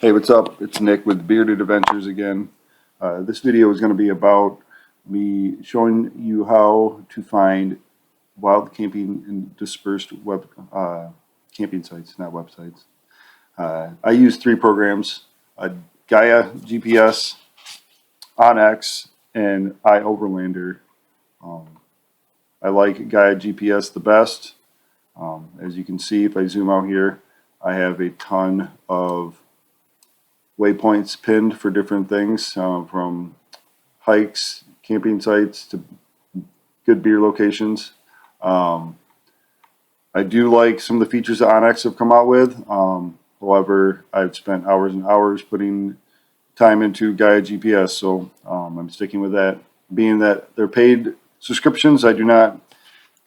Hey, what's up? It's Nick with Bearded Adventures again. This video is going to be about me showing you how to find wild camping and dispersed camping sites, not websites. I use three programs: Gaia GPS, Onyx, and ioverlander. Um, I like Gaia GPS the best. As you can see, if I zoom out here, I have a ton of waypoints pinned for different things, from hikes, camping sites, to good beer locations. Um, I do like some of the features that Onyx have come out with. However, I've spent hours and hours putting time into Gaia GPS, so I'm sticking with that. Being that they're paid subscriptions, I do not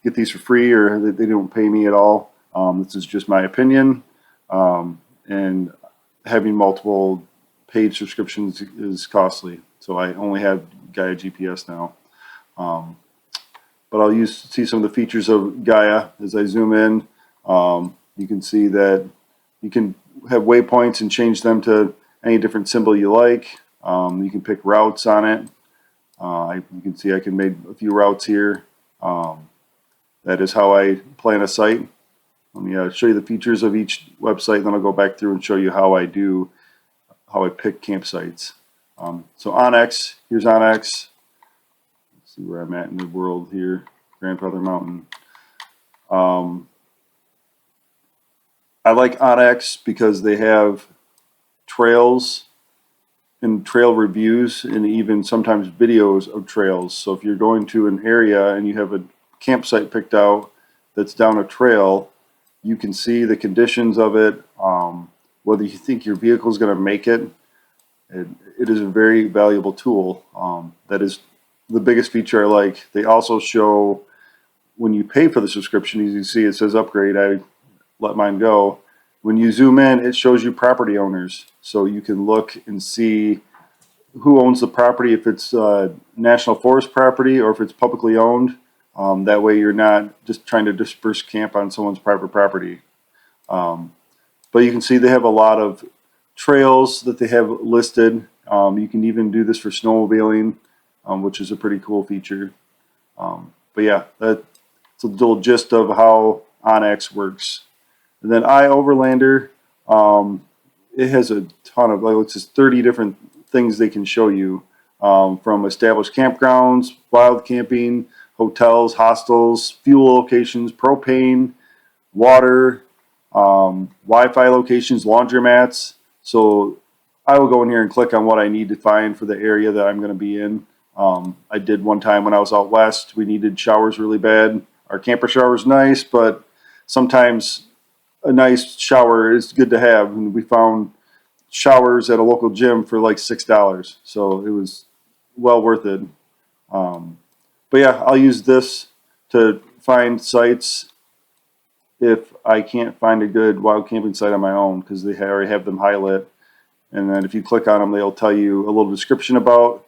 get these for free, or they don't pay me at all. This is just my opinion, and having multiple paid subscriptions is costly. So I only have Gaia GPS now. But I'll see some of the features of Gaia as I zoom in. You can see that you can have waypoints and change them to any different symbol you like. You can pick routes on it. You can see I can make a few routes here. That is how I plan a site. Let me show you the features of each website, then I'll go back through and show you how I pick campsites. So Onyx, here's Onyx. Let's see where I'm at in the world here. Grandfather Mountain. I like Onyx because they have trails and trail reviews, and even sometimes videos of trails. So if you're going to an area and you have a campsite picked out that's down a trail, you can see the conditions of it, whether you think your vehicle is going to make it. It is a very valuable tool. That is the biggest feature I like. They also show, when you pay for the subscription, as you see it says upgrade, I let mine go. When you zoom in, it shows you property owners. So you can look and see who owns the property, if it's national forest property or if it's publicly owned. That way you're not just trying to disperse camp on someone's private property. But you can see they have a lot of trails that they have listed. You can even do this for snowmobiling, which is a pretty cool feature. But yeah, that's a little gist of how Onyx works. And then ioverlander, it has a ton of, like, it's just 30 different things they can show you, from established campgrounds, wild camping, hotels, hostels, fuel locations, propane, water, Wi-Fi locations, laundromats. So I will go in here and click on what I need to find for the area that I'm going to be in. I did one time when I was out west. We needed showers really bad. Our camper shower is nice, but sometimes a nice shower is good to have. And we found showers at a local gym for like $6. So it was well worth it. But yeah, I'll use this to find sites if I can't find a good wild camping site on my own, because they already have them highlighted. And then if you click on them, they'll tell you a little description about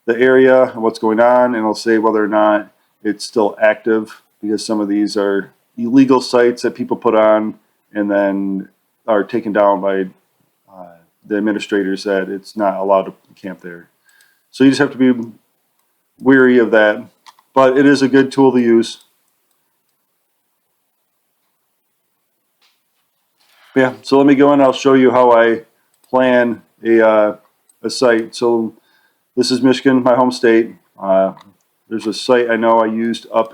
the area and what's going on, and it'll say whether or not it's still active, because some of these are illegal sites that people put on and then are taken down by the administrators that it's not allowed to camp there. So you just have to be wary of that, but it is a good tool to use. Yeah, so let me go in. I'll show you how I plan a site. So this is Michigan, my home state. There's a site I know I used up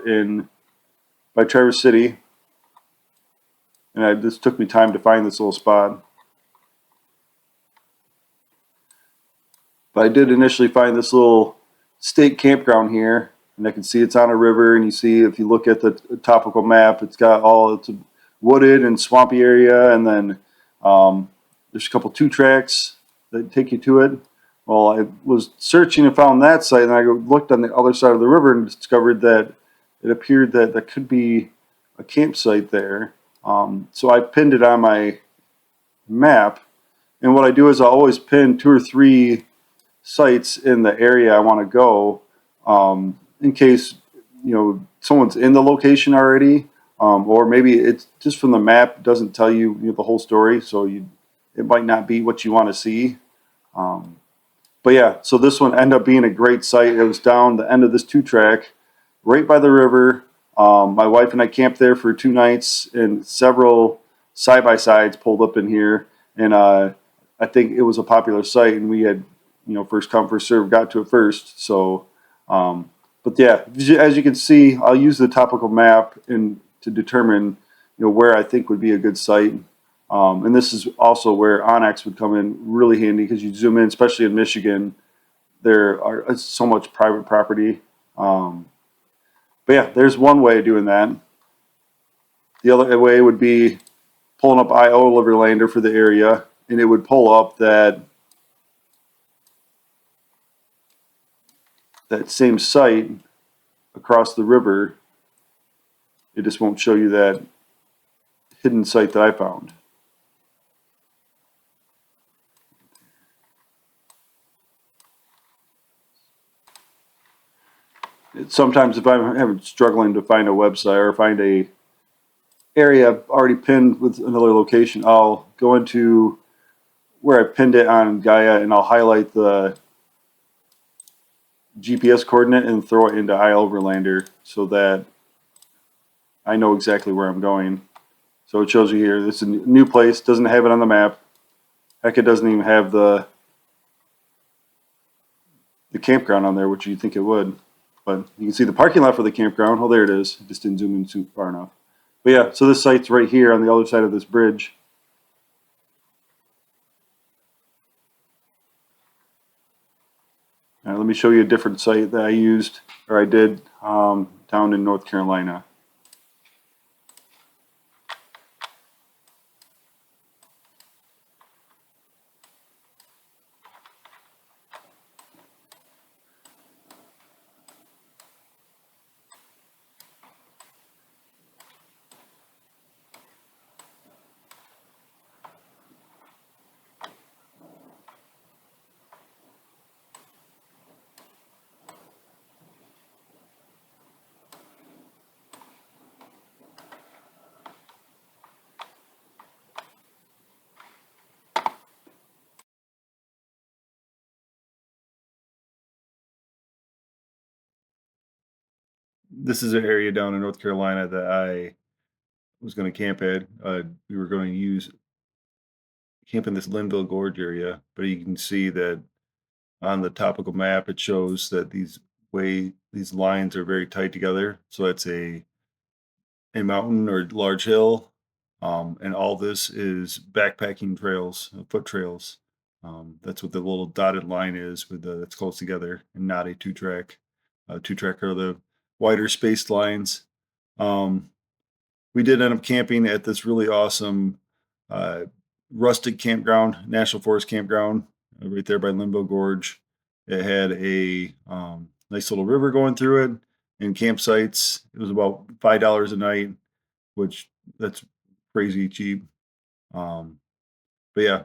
by Traverse City, and this took me time to find this little spot. But I did initially find this little state campground here, and I can see it's on a river, and you see, if you look at the topical map, it's a wooded and swampy area, and then there's a couple 2-tracks that take you to it. Well, I was searching and found that site, and I looked on the other side of the river and discovered that it appeared that there could be a campsite there. So I pinned it on my map, and what I do is I always pin 2 or 3 sites in the area I want to go, in case someone's in the location already, or maybe it's just from the map, it doesn't tell you, the whole story. So it might not be what you want to see. But yeah, so this one ended up being a great site. It was down the end of this 2-track, right by the river. My wife and I camped there for 2 nights, and several side-by-sides pulled up in here. And I think it was a popular site, and we had, first come, first serve, got to it first. So, but yeah, as you can see, I'll use the topical map to determine, where I think would be a good site. And this is also where Onyx would come in really handy, because you zoom in, especially in Michigan, there are so much private property. But yeah, there's one way of doing that. The other way would be pulling up ioverlander for the area, and it would pull up that same site across the river. It just won't show you that hidden site that I found. Sometimes if I'm struggling to find a website or find a area already pinned with another location, I'll go into where I pinned it on Gaia, and I'll highlight the GPS coordinate and throw it into ioverlander so that I know exactly where I'm going. So it shows you here, this is a new place, doesn't have it on the map. Heck, it doesn't even have the campground on there, which you'd think it would. But you can see the parking lot for the campground. Oh, there it is. It just didn't zoom in too far enough. But yeah, so this site's right here on the other side of this bridge. Let me show you a different site that I used, or I did, down in North Carolina. This is an area down in North Carolina that I was going to camp at. We were going to camp in this Linville Gorge area, but you can see that on the topical map it shows that these lines are very tight together. So it's a mountain or large hill, and all this is backpacking trails, foot trails. That's what the little dotted line is, that's close together, and not a 2-track. 2-track are the wider spaced lines. We did end up camping at this really awesome uh, rustic campground, national forest campground, right there by Limbo Gorge. It had a nice little river going through it, and campsites. It was about $5 a night, which that's crazy cheap. Um, but yeah,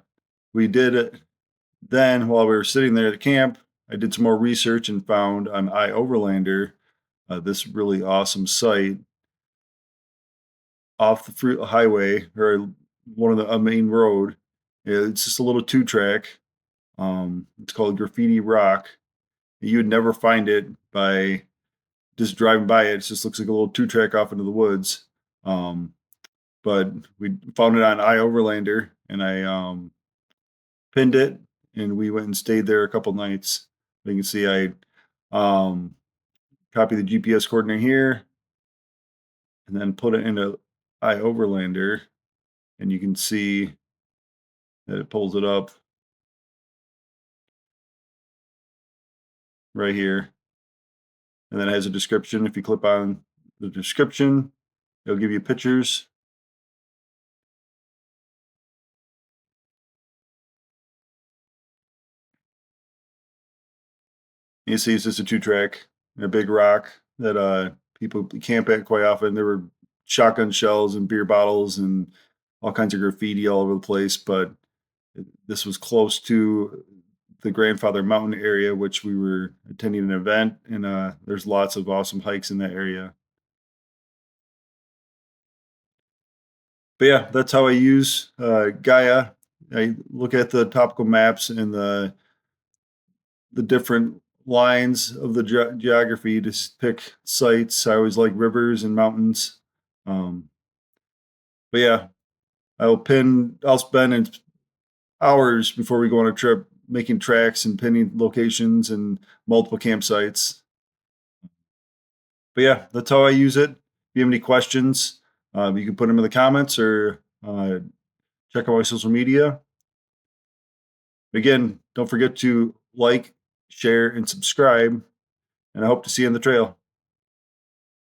we did it. Then while we were sitting there at the camp, I did some more research and found on ioverlander this really awesome site off the highway, or one of the main road. It's just a little 2-track. It's called Graffiti Rock. You would never find it by just driving by it. It just looks like a little 2-track off into the woods. But we found it on ioverlander, and I pinned it, and we went and stayed there a couple nights. You can see I copy the GPS coordinate here, and then put it into ioverlander, and you can see that it pulls it up right here, and then it has a description. If you click on the description, it'll give you pictures. You see it's just a 2-track and a big rock that people camp at quite often. There were shotgun shells and beer bottles and all kinds of graffiti all over the place, but this was close to the Grandfather Mountain area, which we were attending an event, and there's lots of awesome hikes in that area. But yeah, that's how I use Gaia. I look at the topical maps and the different lines of the geography to pick sites. I always like rivers and mountains. Um, but yeah, I'll spend hours before we go on a trip making tracks and pinning locations and multiple campsites. But yeah, that's how I use it. If you have any questions, you can put them in the comments or check out my social media. Again, don't forget to like, share, and subscribe. And I hope to see you on the trail.